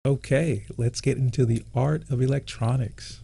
Okay, let's get into the art of electronics.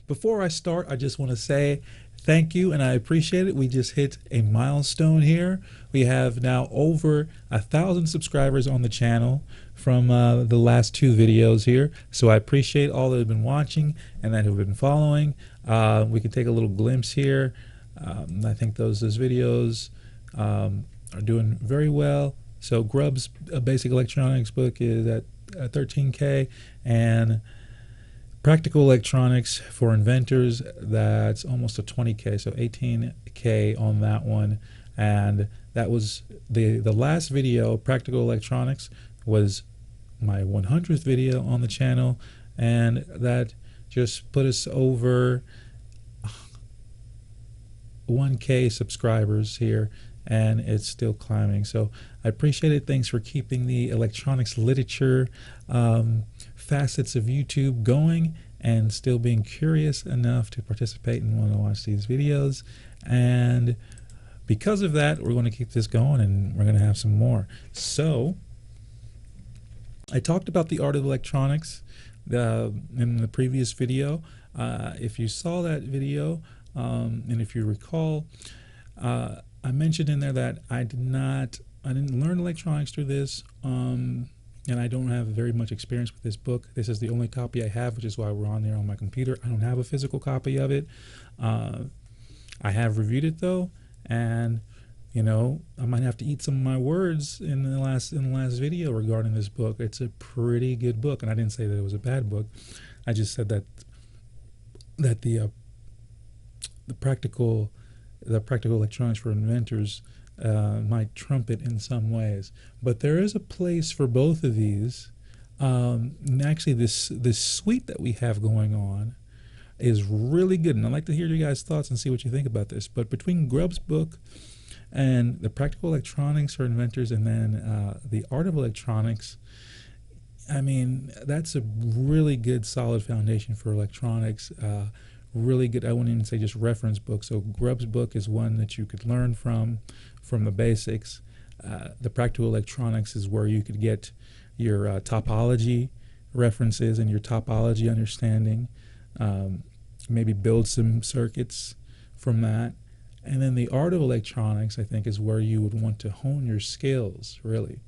Before I start, I just want to say thank you and I appreciate it. We just hit a milestone here. We have now over 1,000 subscribers on the channel from the last two videos here. So I appreciate all that have been watching and that have been following. We can take a little glimpse here. I think those videos are doing very well. So Grubb's basic electronics book is at 13K, and Practical Electronics for Inventors, that's almost a 20K, so 18K on that one. And that was the last video. Practical Electronics was my 100th video on the channel, and that just put us over 1K subscribers here, and it's still climbing. So I appreciate it. Thanks for keeping the electronics literature facets of YouTube going and still being curious enough to participate and want to watch these videos. And because of that, we're going to keep this going, and we're going to have some more. So I talked about the art of electronics in the previous video. If you saw that video, and if you recall, I mentioned in there that I didn't learn electronics through this, and I don't have very much experience with this book. This is the only copy I have, which is why we're on there on my computer. I don't have a physical copy of it. I have reviewed it though, and you know, I might have to eat some of my words in the last video regarding this book. It's a pretty good book, and I didn't say that it was a bad book. I just said that the practical electronics for inventors might trump it in some ways, but there is a place for both of these. And actually, this suite that we have going on is really good, and I'd like to hear your guys' thoughts and see what you think about this. But between Grubb's book and the Practical Electronics for Inventors, and then the Art of Electronics, I mean, that's a really good, solid foundation for electronics. Really good. I wouldn't even say just reference book. So Grubb's book is one that you could learn from the basics. The Practical Electronics is where you could get your topology references and your topology understanding. Maybe build some circuits from that. And then the Art of Electronics, I think, is where you would want to hone your skills, really.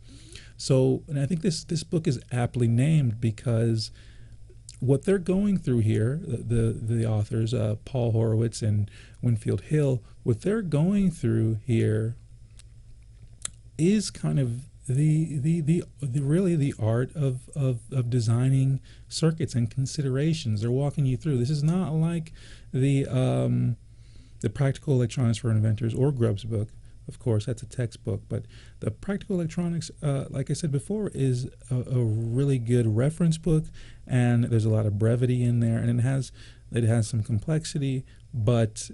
So, and I think this book is aptly named because what they're going through here, the authors, Paul Horowitz and Winfield Hill, what they're going through here is kind of really the art of designing circuits and considerations. They're walking you through. This is not like the Practical Electronics for Inventors or Grubb's book. Of course, that's a textbook, but the Practical Electronics, like I said before, is a really good reference book, and there's a lot of brevity in there, and it has some complexity, but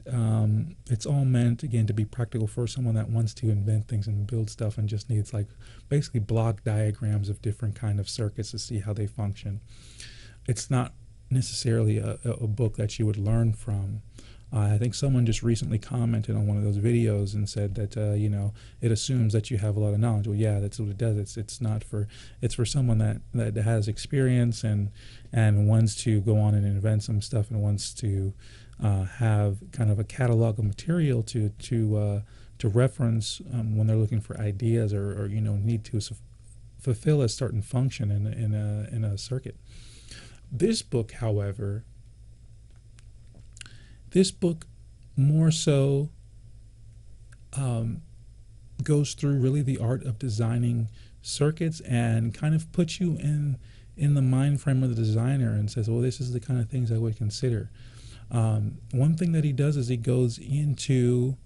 it's all meant, again, to be practical for someone that wants to invent things and build stuff and just needs, like, basically block diagrams of different kind of circuits to see how they function. It's not necessarily a book that you would learn from. I think someone just recently commented on one of those videos and said that you know, it assumes that you have a lot of knowledge. Well, yeah, that's what it does. It's for someone that has experience and wants to go on and invent some stuff and wants to have kind of a catalog of material to reference when they're looking for ideas or you know, need to fulfill a certain function in a circuit. This book, however, this book more so goes through really the art of designing circuits and kind of puts you in the mind frame of the designer and says, well, this is the kind of things I would consider. One thing that he does is he goes into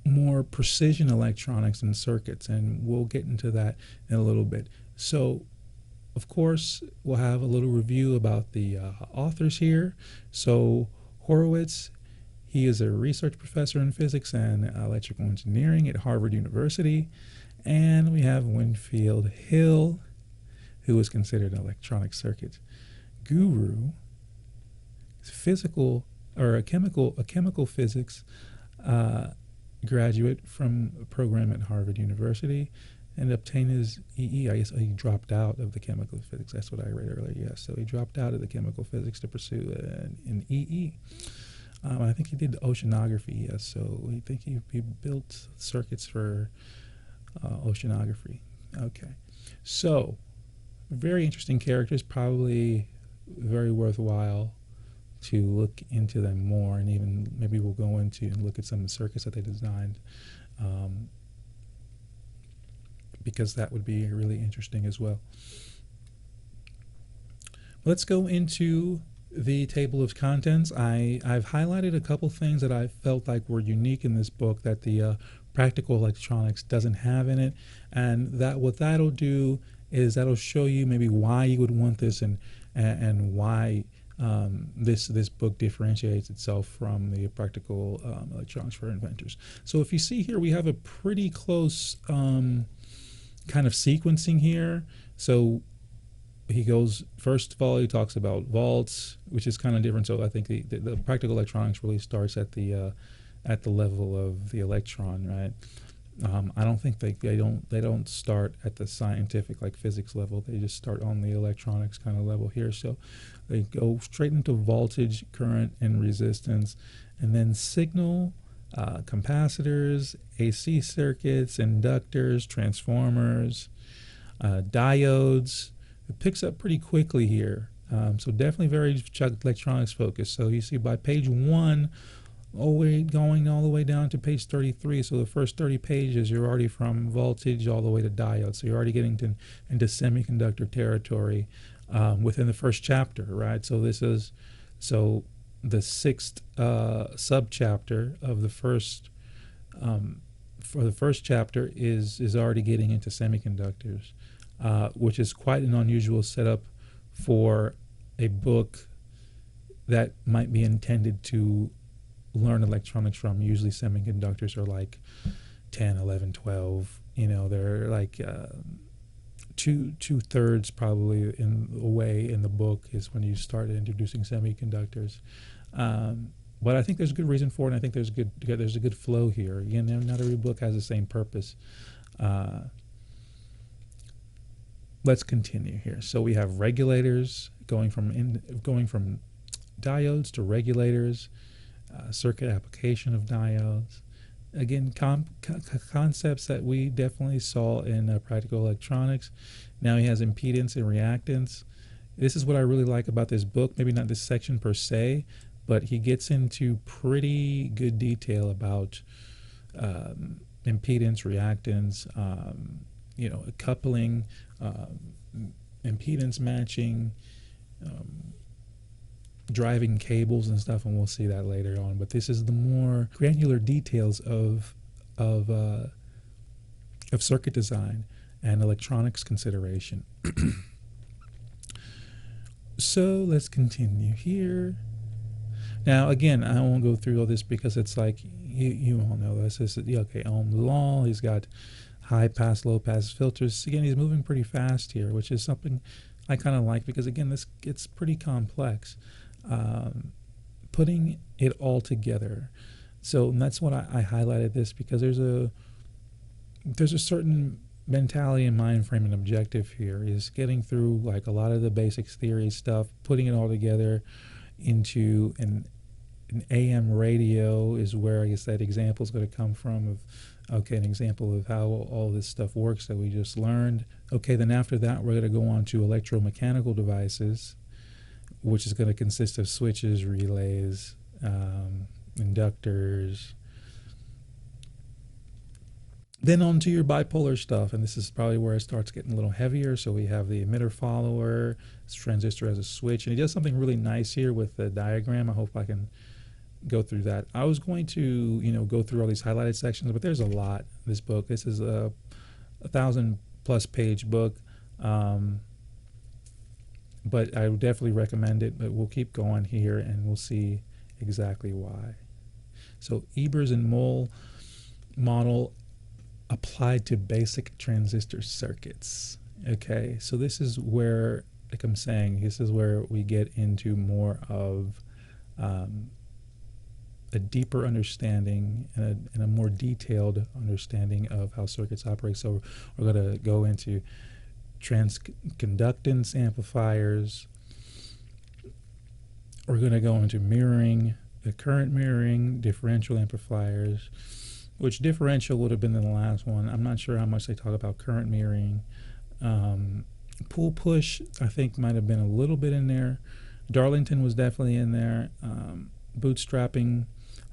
more precision electronics and circuits, and we'll get into that in a little bit. So, of course, we'll have a little review about the authors here. So Horowitz, he is a research professor in physics and electrical engineering at Harvard University. And we have Winfield Hill, who is considered an electronic circuit guru. physical or a chemical physics graduate from a program at Harvard University and obtained his EE. I guess he dropped out of the chemical physics. That's what I read earlier. Yes, so he dropped out of the chemical physics to pursue an EE. I think he did oceanography. Yes, so I think he built circuits for oceanography. Okay, so very interesting characters. Probably very worthwhile to look into them more, and even maybe we'll go into and look at some of the circuits that they designed, because that would be really interesting as well. Let's go into the table of contents. I've highlighted a couple things that I felt like were unique in this book that the practical electronics doesn't have in it, and that what that'll do is that'll show you maybe why you would want this and why this book differentiates itself from the practical electronics for inventors. So if you see here, we have a pretty close kind of sequencing here. So he goes, first of all, he talks about volts, which is kind of different. So I think the practical electronics really starts at the level of the electron, right? I don't think they don't start at the scientific like physics level. They just start on the electronics kind of level here. So they go straight into voltage, current, and resistance, and then signal, capacitors, AC circuits, inductors, transformers, diodes. It picks up pretty quickly here. So definitely very electronics focused. So you see by page 1, going all the way down to page 33. So the first 30 pages, you're already from voltage all the way to diodes. So you're already getting into semiconductor territory within the first chapter, right? So this is the 6th subchapter of the first for the first chapter is already getting into semiconductors, which is quite an unusual setup for a book that might be intended to learn electronics from. Usually semiconductors are like 10, 11, 12. They're like two-thirds probably in a way in the book is when you start introducing semiconductors. But I think there's a good reason for it, and I think there's a good flow here. Again, not every book has the same purpose. Let's continue here. So we have regulators going from diodes to regulators, circuit application of diodes. Again, concepts that we definitely saw in practical electronics. Now he has impedance and reactance. This is what I really like about this book. Maybe not this section per se, but he gets into pretty good detail about impedance, reactance, coupling, impedance matching, driving cables and stuff, and we'll see that later on. But this is the more granular details of circuit design and electronics consideration. So let's continue here. Now again, I won't go through all this because it's like you all know this. This is okay. Ohm's law. He's got high pass, low pass filters. Again, he's moving pretty fast here, which is something I kind of like because again, this gets pretty complex. Putting it all together. So and that's what I highlighted this because there's a certain mentality and mind frame and objective here is getting through like a lot of the basics theory stuff, putting it all together into an AM radio is where I guess that example is going to come from of, an example of how all this stuff works that we just learned. Okay, then after that, we're going to go on to electromechanical devices, which is going to consist of switches, relays, inductors. Then on to your bipolar stuff, and this is probably where it starts getting a little heavier. So we have the emitter follower, this transistor as a switch, and he does something really nice here with the diagram. I hope I can go through that. I was going to, go through all these highlighted sections, but there's a lot in this book. This is a 1,000+ page book, but I would definitely recommend it. But we'll keep going here, and we'll see exactly why. So Ebers and Moll model applied to basic transistor circuits. Okay, so this is where, like I'm saying, this is where we get into more of um, a deeper understanding and a more detailed understanding of how circuits operate. So we're going to go into transconductance amplifiers. We're going to go into mirroring, the current mirroring, differential amplifiers, which differential would have been in the last one. I'm not sure how much they talk about current mirroring. Pull push, I think, might have been a little bit in there. Darlington was definitely in there. Bootstrapping,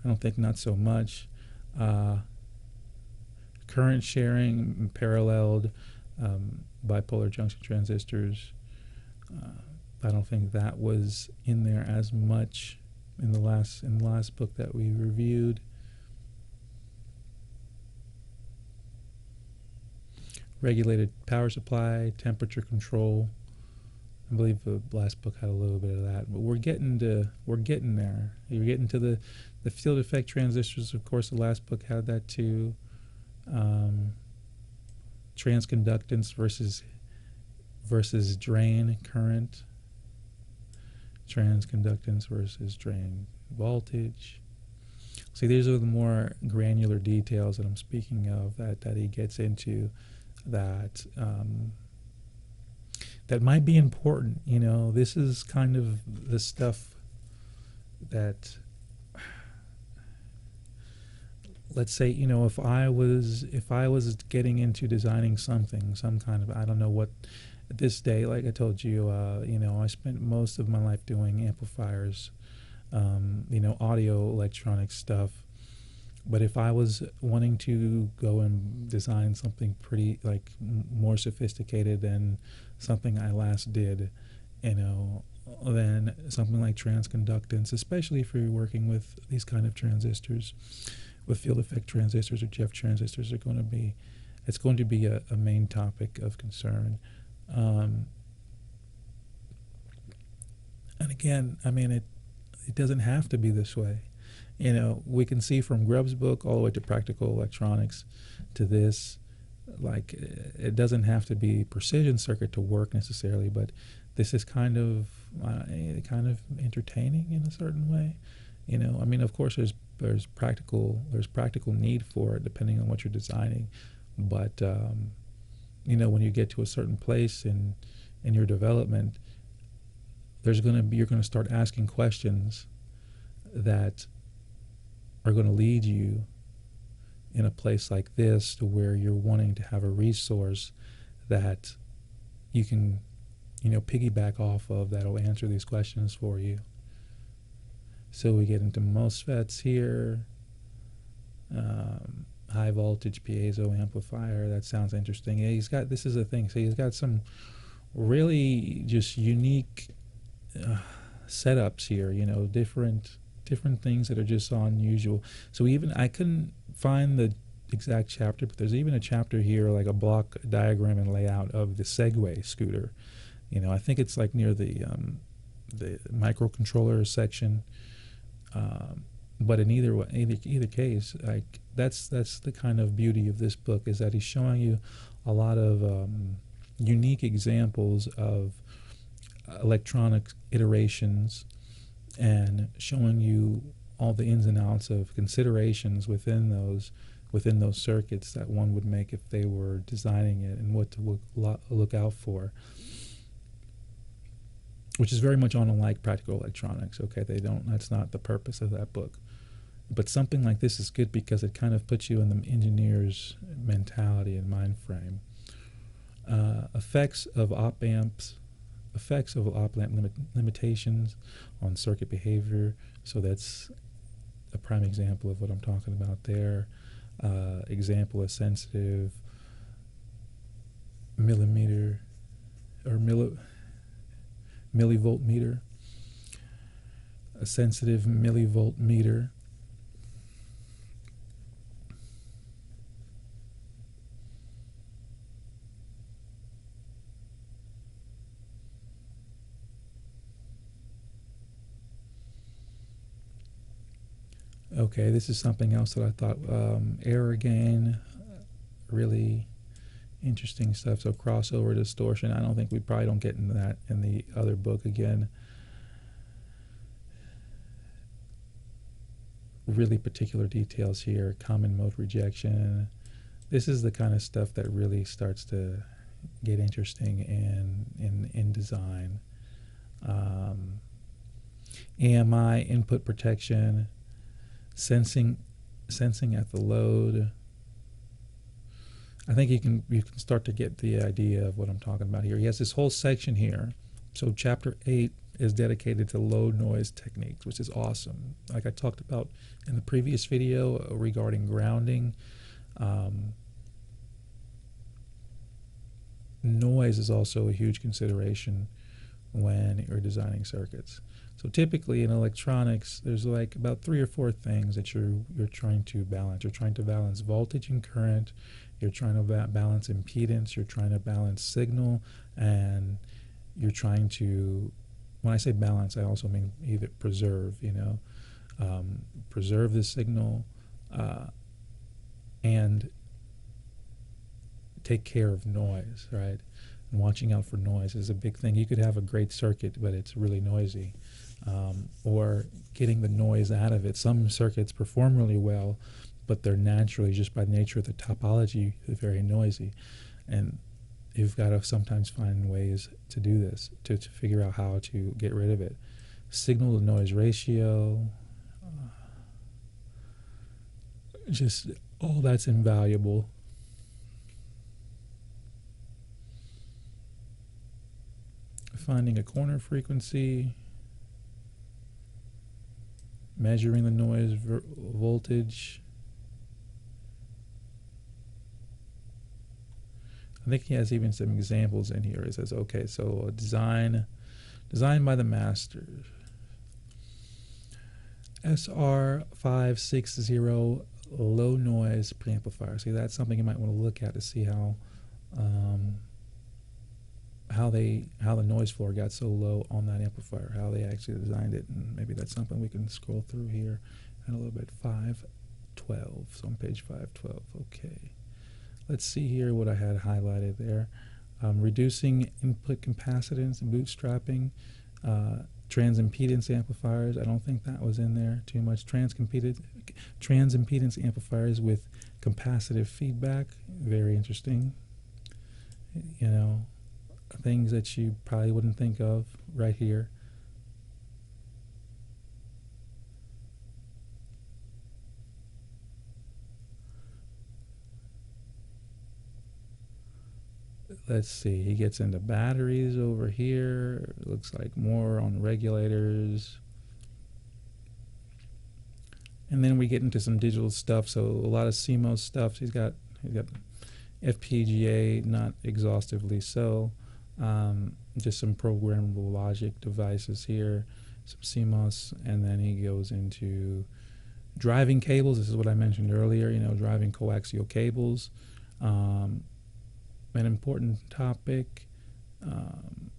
I don't think not so much. Current sharing, paralleled, bipolar junction transistors. I don't think that was in there as much in the last book that we reviewed. Regulated power supply, temperature control. I believe the last book had a little bit of that, but we're getting there. You're getting to the field effect transistors. Of course, the last book had that too. Transconductance versus drain current. Transconductance versus drain voltage. See, these are the more granular details that I'm speaking of that he gets into that that might be important. You know, this is kind of the stuff that, let's say, you know, if I was getting into designing something, some kind of, I don't know what, at this day, like I told you, you know, I spent most of my life doing amplifiers, you know, audio electronic stuff. But if I was wanting to go and design something pretty, like, more sophisticated than something I last did, you know, then something like transconductance, especially if you're working with these kind of transistors, with field effect transistors or Jeff transistors, it's going to be a main topic of concern. And again, I mean, it doesn't have to be this way. You know, we can see from Grubb's book all the way to practical electronics to this, like, it doesn't have to be precision circuit to work necessarily, but this is kind of entertaining in a certain way. You know, I mean, of course, there's practical need for it depending on what you're designing, but you know, when you get to a certain place in your development, you're going to start asking questions that are going to lead you in a place like this to where you're wanting to have a resource that you can, you know, piggyback off of that'll answer these questions for you. So we get into MOSFETs here, high voltage piezo amplifier. That sounds interesting. Yeah, this is a thing. So he's got some really just unique setups here, you know, different things that are just unusual. So I couldn't find the exact chapter, but there's even a chapter here, like a block diagram and layout of the Segway scooter. You know, I think it's like near the microcontroller section. But in either case, like that's the kind of beauty of this book, is that he's showing you a lot of unique examples of electronic iterations, and showing you all the ins and outs of considerations within those circuits that one would make if they were designing it, and what to look out for, which is very much unlike practical electronics. Okay, that's not the purpose of that book. But something like this is good because it kind of puts you in the engineer's mentality and mind frame. Effects of op-amp limitations on circuit behavior. So that's a prime example of what I'm talking about there. Example of sensitive millimeter or millivolt meter. A sensitive millivolt meter. Okay, this is something else that I thought, error gain, really interesting stuff. So crossover distortion, I don't think we probably don't get into that in the other book again. really particular details here, common mode rejection. This is the kind of stuff that really starts to get interesting in design. AMI, input protection, sensing at the load. I think you can start to get the idea of what I'm talking about here. He has this whole section here. So chapter 8 is dedicated to low noise techniques, which is awesome. Like I talked about in the previous video regarding grounding, noise is also a huge consideration when you're designing circuits. So typically in electronics, there's like about 3 or 4 things that you're trying to balance. You're trying to balance voltage and current. You're trying to balance impedance. You're trying to balance signal, and you're trying to, when I say balance, I also mean either preserve, preserve the signal and take care of noise, right? And watching out for noise is a big thing. You could have a great circuit, but it's really noisy. Or getting the noise out of it. Some circuits perform really well, but they're naturally, just by nature of the topology, very noisy. And you've got to sometimes find ways to do this, to figure out how to get rid of it. Signal to noise ratio, just all that's invaluable. Finding a corner frequency, measuring the noise voltage. I think he has even some examples in here. He says, okay, so design by the masters. SR560 low noise preamplifier. See, that's something you might want to look at to see how the noise floor got so low on that amplifier, how they actually designed it, and maybe that's something we can scroll through here in a little bit. 512, so on page 512. Okay, let's see here what I had highlighted there. Reducing input capacitance and bootstrapping, transimpedance amplifiers. I don't think that was in there too much. Transimpedance amplifiers with capacitive feedback, very interesting. Things that you probably wouldn't think of right here. Let's see, he gets into batteries over here. It looks like more on regulators. And then we get into some digital stuff, so a lot of CMOS stuff. He's got FPGA, not exhaustively so. Just some programmable logic devices here, some CMOS, and then he goes into driving cables. This is what I mentioned earlier, driving coaxial cables. An important topic. Then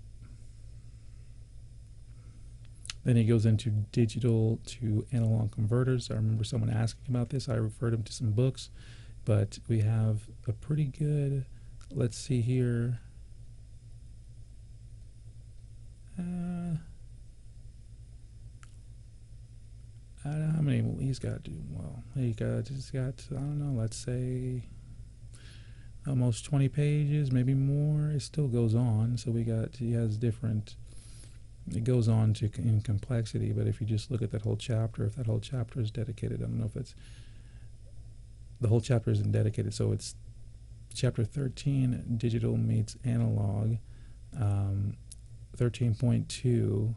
he goes into digital to analog converters. I remember someone asking about this. I referred him to some books, but we have a pretty good, let's see here. I don't know how many he's got. Well, he's got, I don't know, let's say almost 20 pages, maybe more. It still goes on. So he has different, it goes on to in complexity, but if you just look at that whole chapter, if that whole chapter is dedicated, I don't know if it's, the whole chapter isn't dedicated, so it's chapter 13, digital meets analog. 13.2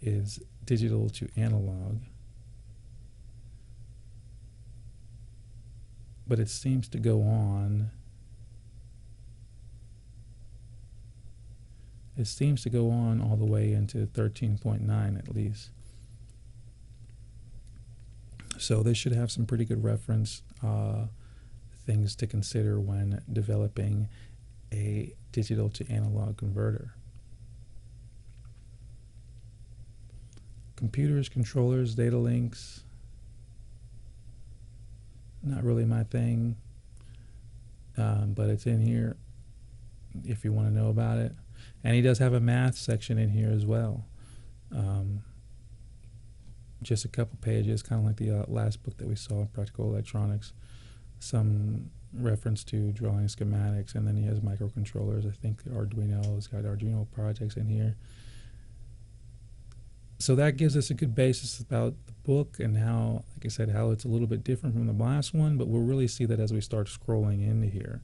is digital to analog. But it seems to go on. It seems to go on all the way into 13.9 at least. So they should have some pretty good reference things to consider when developing a digital to analog converter. Computers, controllers, data links. Not really my thing, but it's in here if you want to know about it. And he does have a math section in here as well. just a couple pages, kind of like the last book that we saw, Practical Electronics. Some reference to drawing schematics, and then he has microcontrollers. I think Arduino. He's got Arduino projects in here. So that gives us a good basis about the book and how, like I said, how it's a little bit different from the last one, but we'll really see that as we start scrolling into here.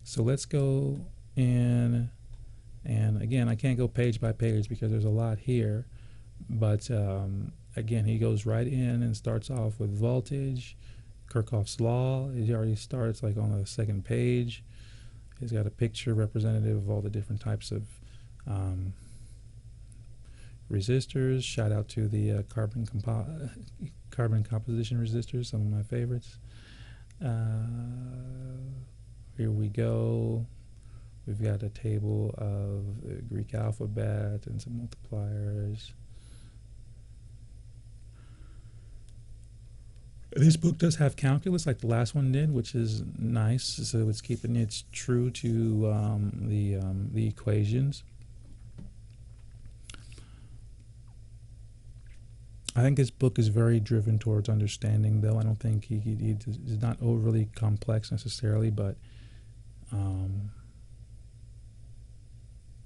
So let's go in, and again, I can't go page by page because there's a lot here, but again, he goes right in and starts off with voltage, Kirchhoff's law. He already starts like on the second page. He's got a picture representative of all the different types of resistors. Shout out to the carbon composition resistors, some of my favorites. Here we go. We've got a table of the Greek alphabet and some multipliers. This book does have calculus like the last one did, which is nice. So it's keeping it true to the equations. I think this book is very driven towards understanding, though. I don't think he is not overly complex necessarily, but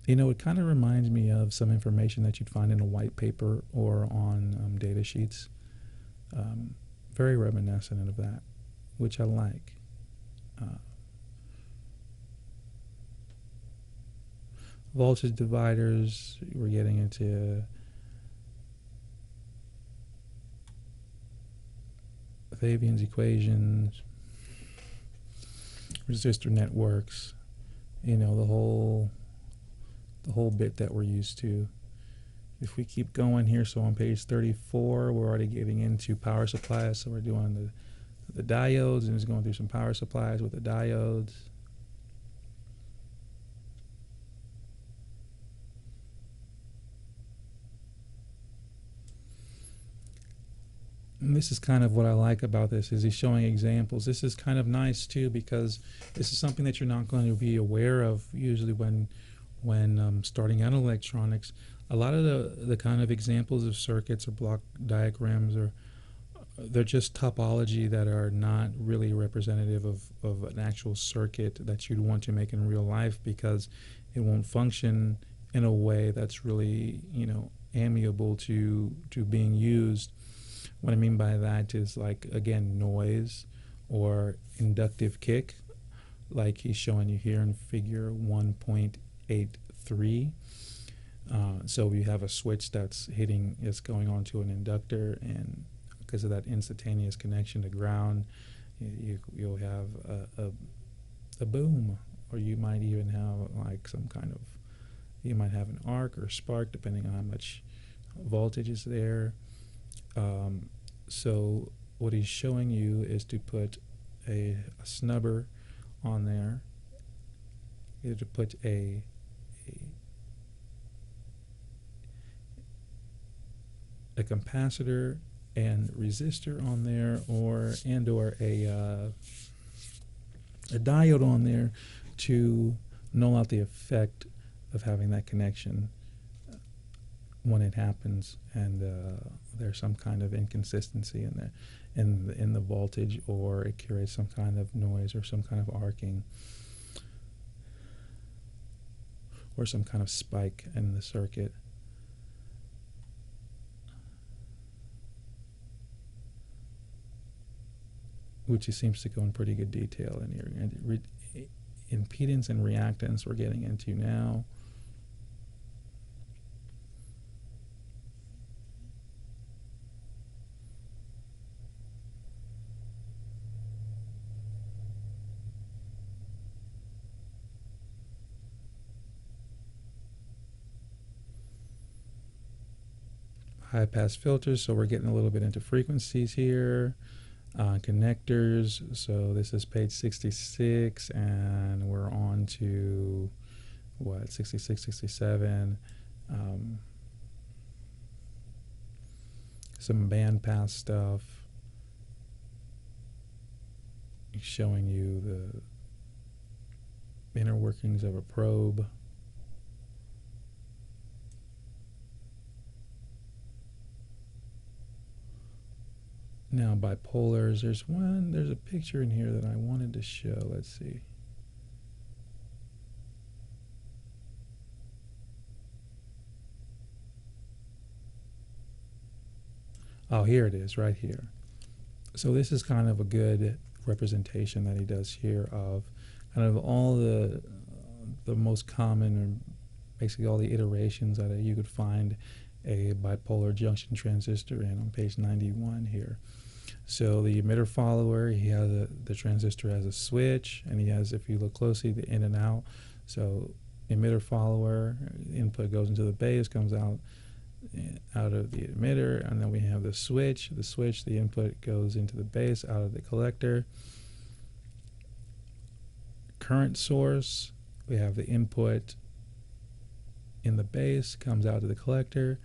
you know, it kind of reminds me of some information that you'd find in a white paper or on data sheets. Very reminiscent of that, which I like. Voltage dividers, we're getting into Fabian's equations, resistor networks, you know, the whole bit that we're used to. If we keep going here, so on page 34, we're already getting into power supplies. So we're doing the diodes, and it's going through some power supplies with the diodes. And this is kind of what I like about this, is he's showing examples. This is kind of nice too, because this is something that you're not going to be aware of usually when starting out in electronics. A lot of the kind of examples of circuits or block diagrams they're just topology that are not really representative of an actual circuit that you'd want to make in real life, because it won't function in a way that's really, you know, amiable to being used. What I mean by that is, like, again, noise or inductive kick, like he's showing you here in figure 1.83. So you have a switch that's going on to an inductor, and because of that instantaneous connection to ground, you'll have a boom, or you might even have like some kind of, you might have an arc or spark depending on how much voltage is there. So what he's showing you is to put a snubber on there, either to put a capacitor and resistor on there, or a diode on there to null out the effect of having that connection when it happens, and there's some kind of inconsistency in there in the voltage, or it creates some kind of noise or some kind of arcing or some kind of spike in the circuit. Which he seems to go in pretty good detail in here. And impedance and reactance we're getting into now. High pass filters, so we're getting a little bit into frequencies here. Connectors, so this is page 66, and we're on to what, 66, 67. Some band pass stuff, showing you the inner workings of a probe. Now bipolars, there's a picture in here that I wanted to show. Let's see. Oh, here it is, right here. So this is kind of a good representation that he does here of kind of all the most common, or basically all the iterations that you could find a bipolar junction transistor in on page 91 here. So the emitter follower, he has the transistor has a switch, and he has, if you look closely, the in and out. So emitter follower, input goes into the base, comes out of the emitter, and then we have the switch. The input goes into the base, out of the collector. Current source, we have the input in the base, comes out to the collector.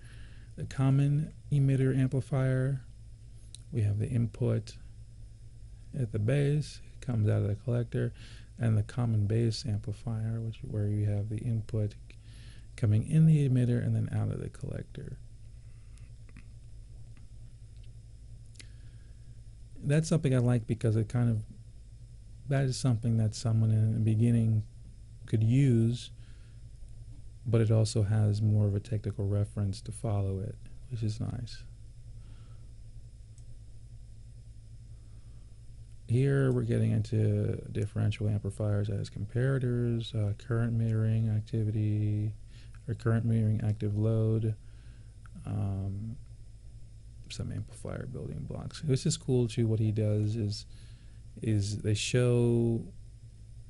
The common emitter amplifier, we have the input at the base, comes out of the collector, and the common base amplifier, where you have the input coming in the emitter and then out of the collector. That's something I like because that is something that someone in the beginning could use, but it also has more of a technical reference to follow it, which is nice. Here we're getting into differential amplifiers as comparators, current mirroring activity, or current mirroring active load, some amplifier building blocks. This is cool too. What he does is they show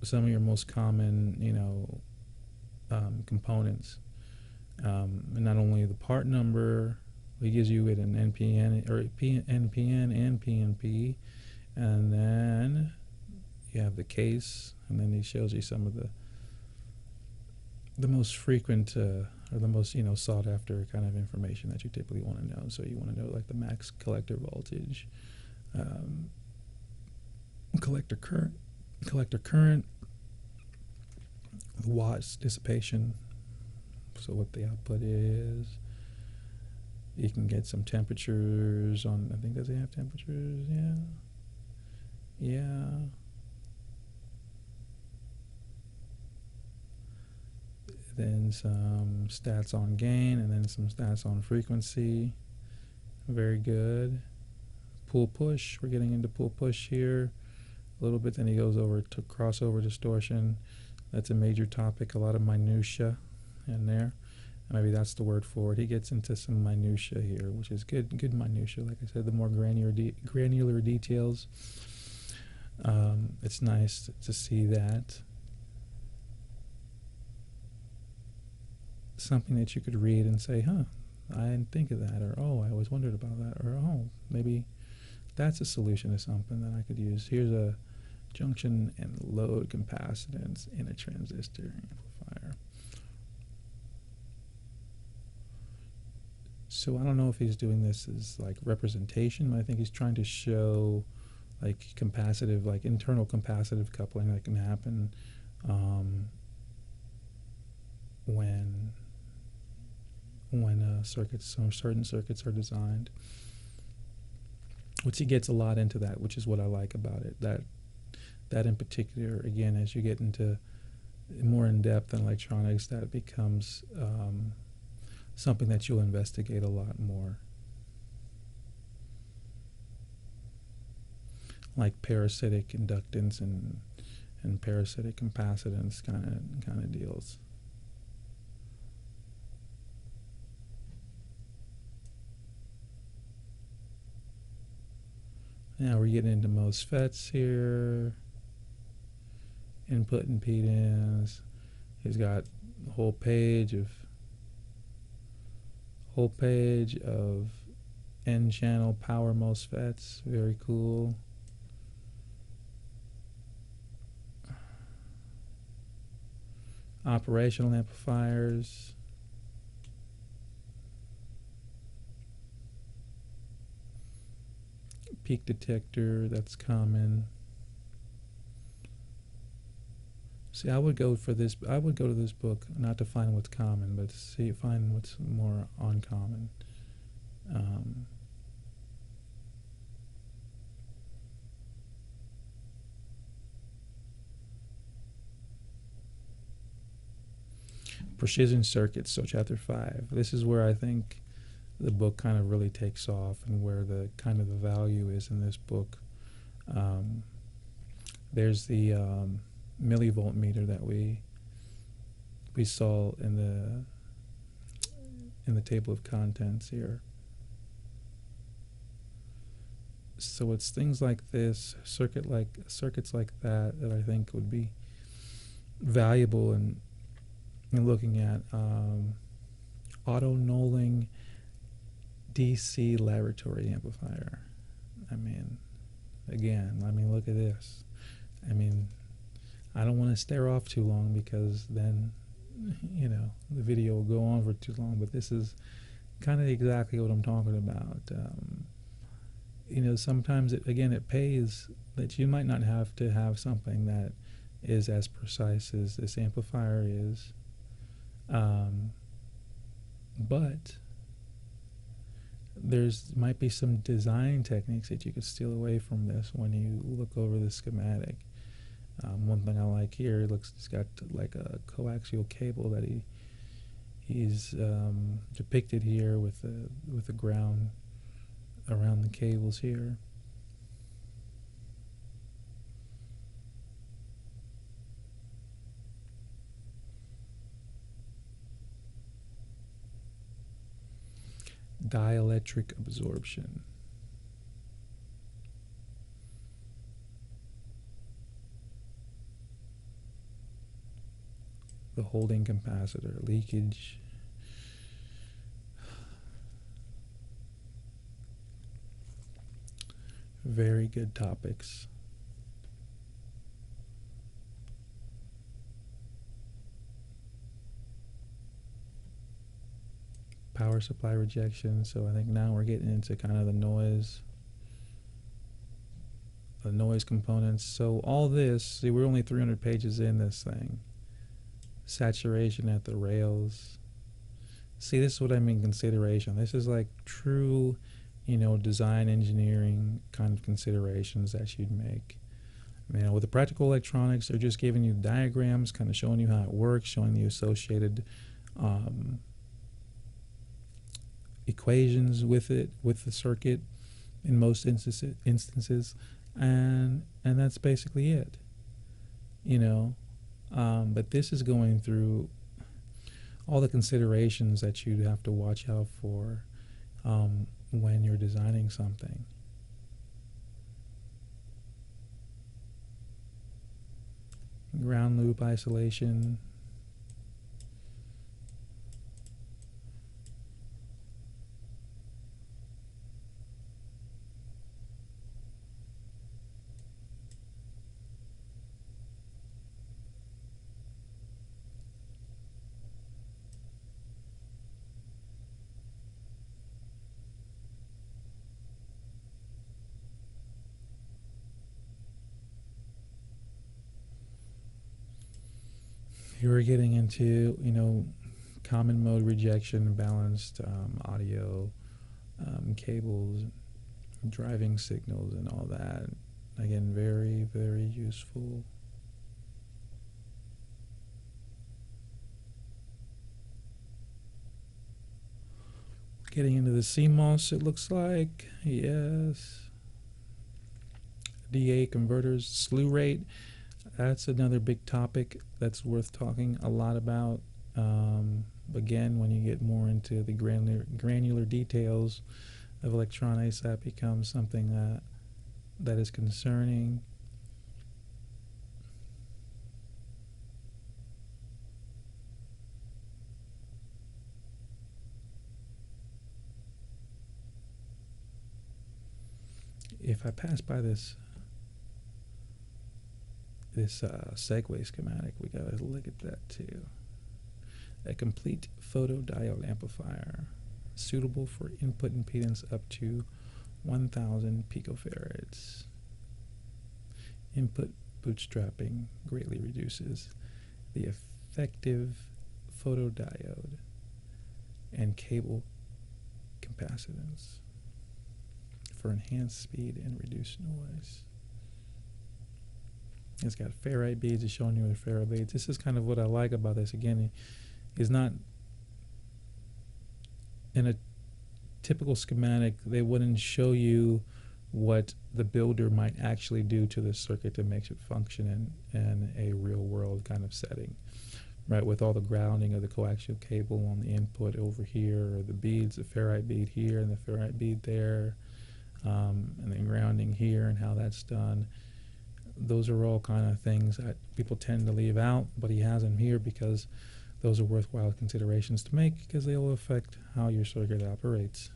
some of your most common, components, and not only the part number. He gives you it in NPN or NPN and PNP, and then you have the case, and then he shows you some of the most frequent or the most sought after kind of information that you typically want to know. So you want to know like the max collector voltage, collector current, the watts dissipation, so what the output is. You can get some temperatures on, I think, does it have temperatures? Yeah. Then some stats on gain, and then some stats on frequency. Very good. Pull push, we're getting into pull push here a little bit. Then he goes over to crossover distortion. That's a major topic, a lot of minutia in there. Maybe that's the word for it. He gets into some minutia here, which is good minutia. Like I said, the more granular details, it's nice to see that. Something that you could read and say, huh, I didn't think of that, or oh, I always wondered about that, or oh, maybe that's a solution to something that I could use. Here's a junction and load capacitance in a transistor amplifier. So I don't know if he's doing this as like representation, but I think he's trying to show like capacitive, like internal capacitive coupling that can happen when certain circuits are designed. Which he gets a lot into that, which is what I like about it. That in particular, again, as you get into more in depth in electronics, that becomes something that you'll investigate a lot more. Like parasitic inductance and parasitic capacitance kind of deals. Now we're getting into MOSFETs here. Input impedance. He's got a whole page of N-channel power MOSFETs. Very cool. Operational amplifiers. Peak detector, that's common. See, I would go to this book not to find what's common, but to find what's more uncommon. precision circuits. So chapter 5. This is where I think the book kind of really takes off, and where the kind of the value is in this book. Um, there's the millivolt meter that we saw in the table of contents here. So it's things like this, circuits like that I think would be valuable in looking at auto-nulling DC laboratory amplifier. I mean, again, look at this. I mean, I don't want to stare off too long, because then, the video will go on for too long, but this is kind of exactly what I'm talking about. Sometimes, it pays that you might not have to have something that is as precise as this amplifier is. But might be some design techniques that you could steal away from this when you look over the schematic. One thing I like here, it's got like a coaxial cable that he's depicted here with the ground around the cables here. Dielectric absorption. The holding capacitor, leakage. Very good topics. Power supply rejection. So I think now we're getting into kind of the noise components. So all this, see, we're only 300 pages in this thing. Saturation at the rails. See, this is what I mean, consideration. This is like true, design engineering kind of considerations that you'd make. With the practical electronics, they're just giving you diagrams, kind of showing you how it works, showing you associated equations with it, with the circuit in most instances, and that's basically it. But this is going through all the considerations that you'd have to watch out for when you're designing something. Ground loop isolation. You were getting into, common mode rejection, balanced audio, cables, driving signals, and all that. Again, very, very useful. Getting into the CMOS, it looks like. Yes. DA converters, slew rate. That's another big topic that's worth talking a lot about. Again, when you get more into the granular details of electronics, that becomes something that is concerning. If I pass by this segue schematic, we gotta look at that too. A complete photodiode amplifier, suitable for input impedance up to 1,000 picofarads. Input bootstrapping greatly reduces the effective photodiode and cable capacitance for enhanced speed and reduced noise. It's got ferrite beads. It's showing you the ferrite beads. This is kind of what I like about this. Again, is not in a typical schematic. They wouldn't show you what the builder might actually do to the circuit to make it function in a real world kind of setting, right? With all the grounding of the coaxial cable on the input over here, or the beads, the ferrite bead here and the ferrite bead there, and then grounding here and how that's done. Those are all kind of things that people tend to leave out, but he has them here because those are worthwhile considerations to make because they will affect how your circuit operates.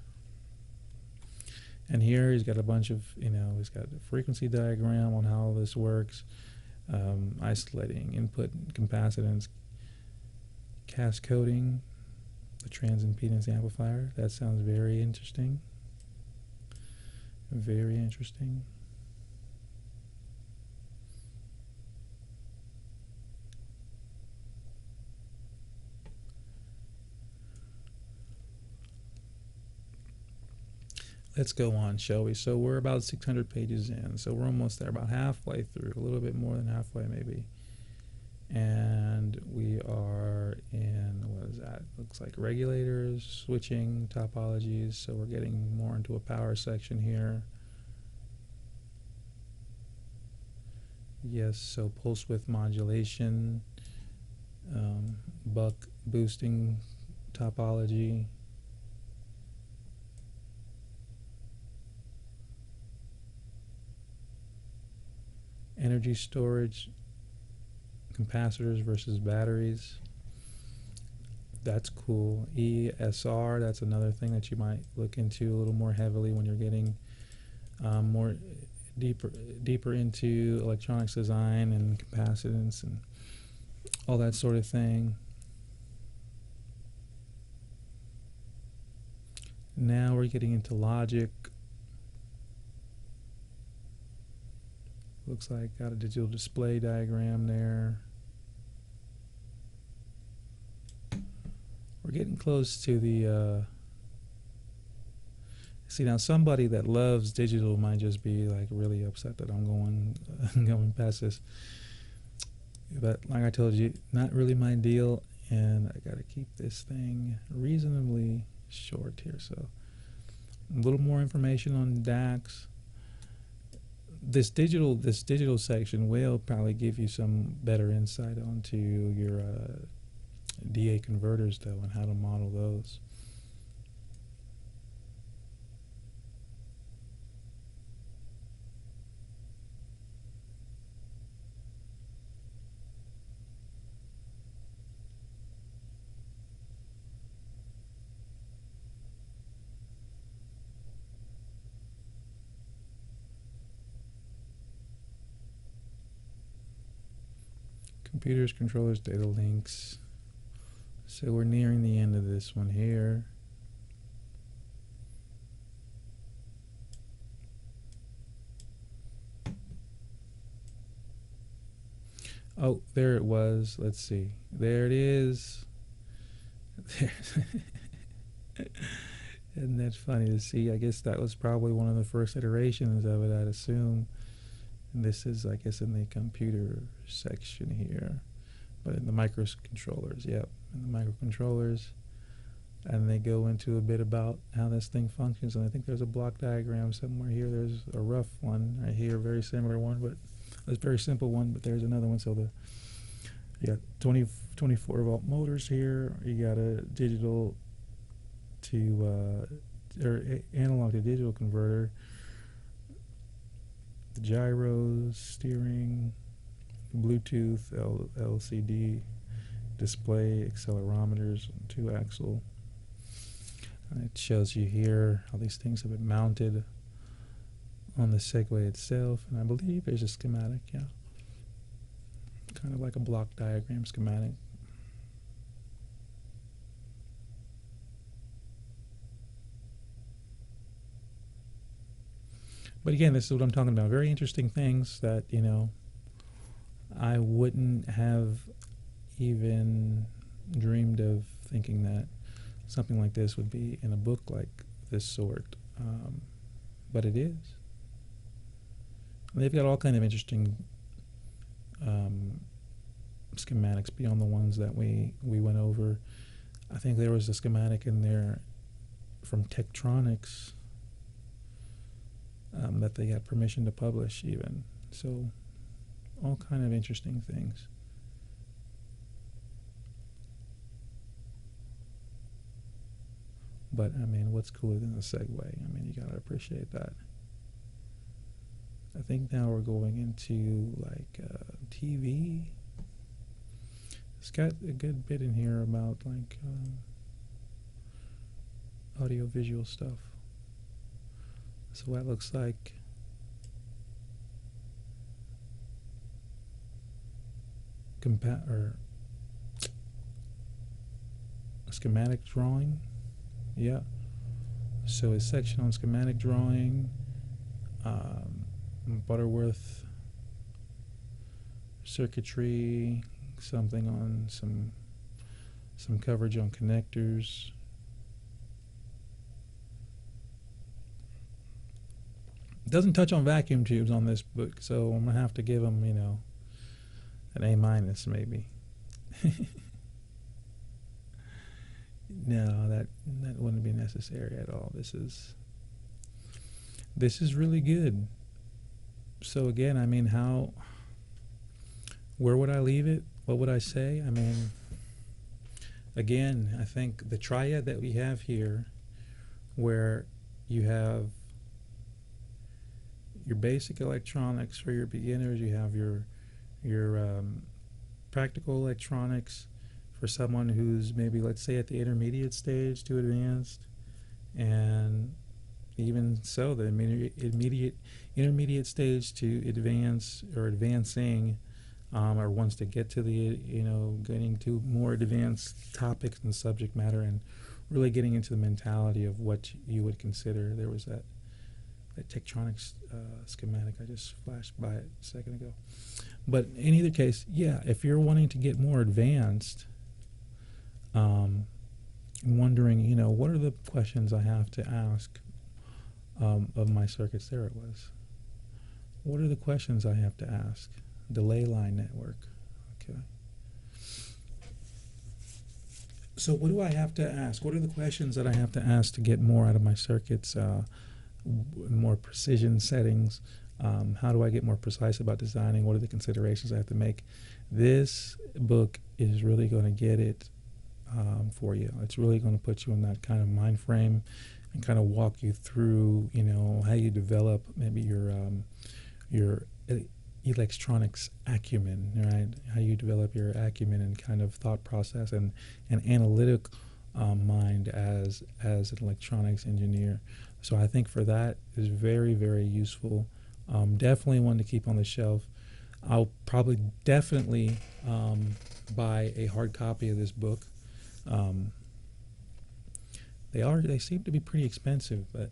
And here he's got a bunch of, he's got a frequency diagram on how this works, isolating input capacitance, cascoding the transimpedance amplifier. That sounds very interesting. Very interesting. Let's go on, shall we? So we're about 600 pages in, so we're almost there, about halfway through, a little bit more than halfway maybe. And we are in, what is that? Looks like regulators, switching, topologies, so we're getting more into a power section here. Yes, so pulse width modulation, buck boosting topology. Energy storage, capacitors versus batteries. That's cool. ESR, that's another thing that you might look into a little more heavily when you're getting more deeper into electronics design and capacitance and all that sort of thing. Now we're getting into logic. Looks like got a digital display diagram there. We're getting close to the see, now somebody that loves digital might just be like really upset that I'm going past this. But like I told you, not really my deal, and I gotta keep this thing reasonably short here. So a little more information on DACs. This digital section will probably give you some better insight onto your DA converters, though, and how to model those. Computers, controllers, data links. So we're nearing the end of this one here. Oh, there it was. Let's see. There it is. Isn't that funny to see? I guess that was probably one of the first iterations of it, I'd assume. And this is, I guess, in the computer section here. But in the microcontrollers, yep. In the microcontrollers. And they go into a bit about how this thing functions. And I think there's a block diagram somewhere here. There's a rough one right here, very similar one, but it's a very simple one. But there's another one. So you got 24 volt motors here. You got a digital to analog to digital converter. The gyros, steering, Bluetooth, LCD display, accelerometers, 2-axle. And it shows you here how these things have been mounted on the Segway itself, and I believe there's a schematic, yeah. Kind of like a block diagram schematic. But again, this is what I'm talking about. Very interesting things that, I wouldn't have even dreamed of thinking that something like this would be in a book like this sort. But it is. And they've got all kind of interesting schematics beyond the ones that we went over. I think there was a schematic in there from Tektronix that they got permission to publish even. So all kind of interesting things. But I mean, what's cooler than the Segway? I mean, you gotta appreciate that. I think now we're going into like TV. It's got a good bit in here about like audio visual stuff. So that looks like or a schematic drawing. Yeah. So a section on schematic drawing, Butterworth circuitry, something on some coverage on connectors. Doesn't touch on vacuum tubes on this book, so I'm gonna have to give them, you know, an A minus maybe. No, that wouldn't be necessary at all. This is really good. So again, I mean, where would I leave it? What would I say? I mean, again, I think the triad that we have here, where you have your basic electronics for your beginners, you have your practical electronics for someone who's maybe, let's say, at the intermediate stage to advanced, and even so, the intermediate stage to advance or advancing, or wants to get to the, you know, getting to more advanced topics and subject matter, and really getting into the mentality of what you would consider. There was that Tektronix schematic I just flashed by it a second ago. But in either case, yeah, if you're wanting to get more advanced, wondering, you know, what are the questions I have to ask of my circuits? There it was. What are the questions I have to ask? Delay line network. Okay. So what do I have to ask? What are the questions that I have to ask to get more out of my circuits, more precision settings? How do I get more precise about designing? What are the considerations I have to make? This book is really going to get it for you. It's really going to put you in that kind of mind frame and kind of walk you through, you know, how you develop maybe your electronics acumen, right? How you develop your acumen and kind of thought process and analytic mind as an electronics engineer. So I think for that is very, very useful. Definitely one to keep on the shelf. I'll probably definitely buy a hard copy of this book. They seem to be pretty expensive, but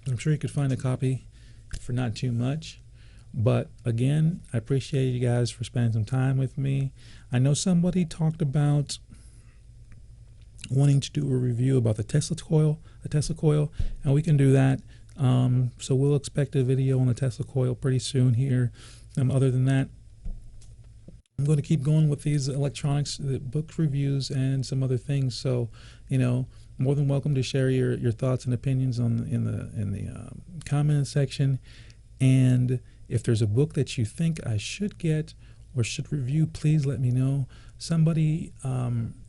I'm sure you could find a copy for not too much. But again, I appreciate you guys for spending some time with me. I know somebody talked about wanting to do a review about the Tesla coil, and we can do that. So we'll expect a video on the Tesla coil pretty soon here. Other than that, I'm going to keep going with these electronics book reviews and some other things. So, you know, more than welcome to share your thoughts and opinions in the comment section. And if there's a book that you think I should get or should review, please let me know. Somebody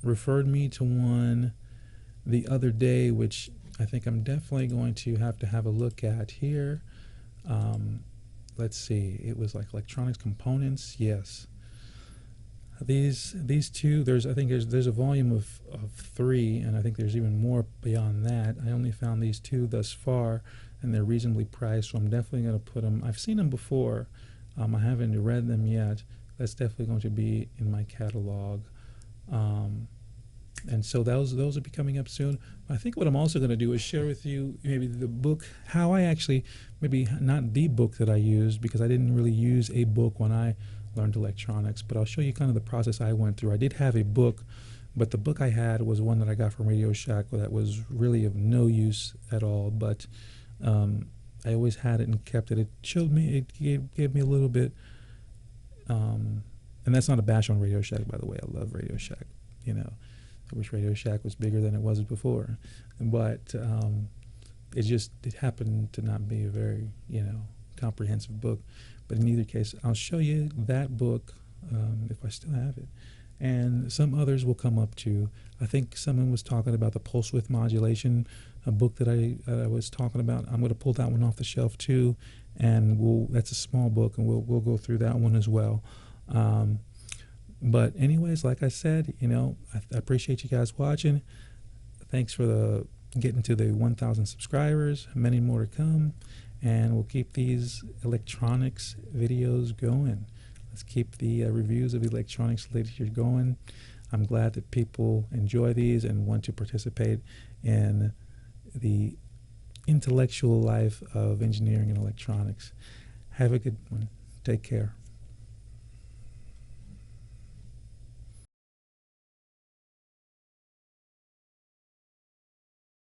referred me to one the other day, which I think I'm definitely going to have a look at here. Let's see. It was like electronics components. Yes. These two. I think there's a volume of 3, and I think there's even more beyond that. I only found these 2 thus far, and they're reasonably priced, so I'm definitely going to put them. I've seen them before. I haven't read them yet. That's definitely going to be in my catalog. And so those will be coming up soon. I think what I'm also going to do is share with you maybe the book, how I actually, maybe not the book that I used, because I didn't really use a book when I learned electronics, but I'll show you kind of the process I went through. I did have a book, but the book I had was one that I got from Radio Shack that was really of no use at all, but I always had it and kept it. It chilled me. It gave me a little bit And that's not a bash on Radio Shack, by the way. I love Radio Shack. You know, I wish Radio Shack was bigger than it was before, but it happened to not be a very, you know, comprehensive book. But in either case, I'll show you that book if I still have it, and some others will come up too. I think someone was talking about the pulse width modulation, a book that I was talking about. I'm going to pull that one off the shelf too, and that's a small book, and we'll go through that one as well. But anyways, like I said, you know, I appreciate you guys watching. Thanks for getting to the 1,000 subscribers. Many more to come, and we'll keep these electronics videos going. Let's keep the reviews of electronics literature going. I'm glad that people enjoy these and want to participate in the intellectual life of engineering and electronics. Have a good one. Take care.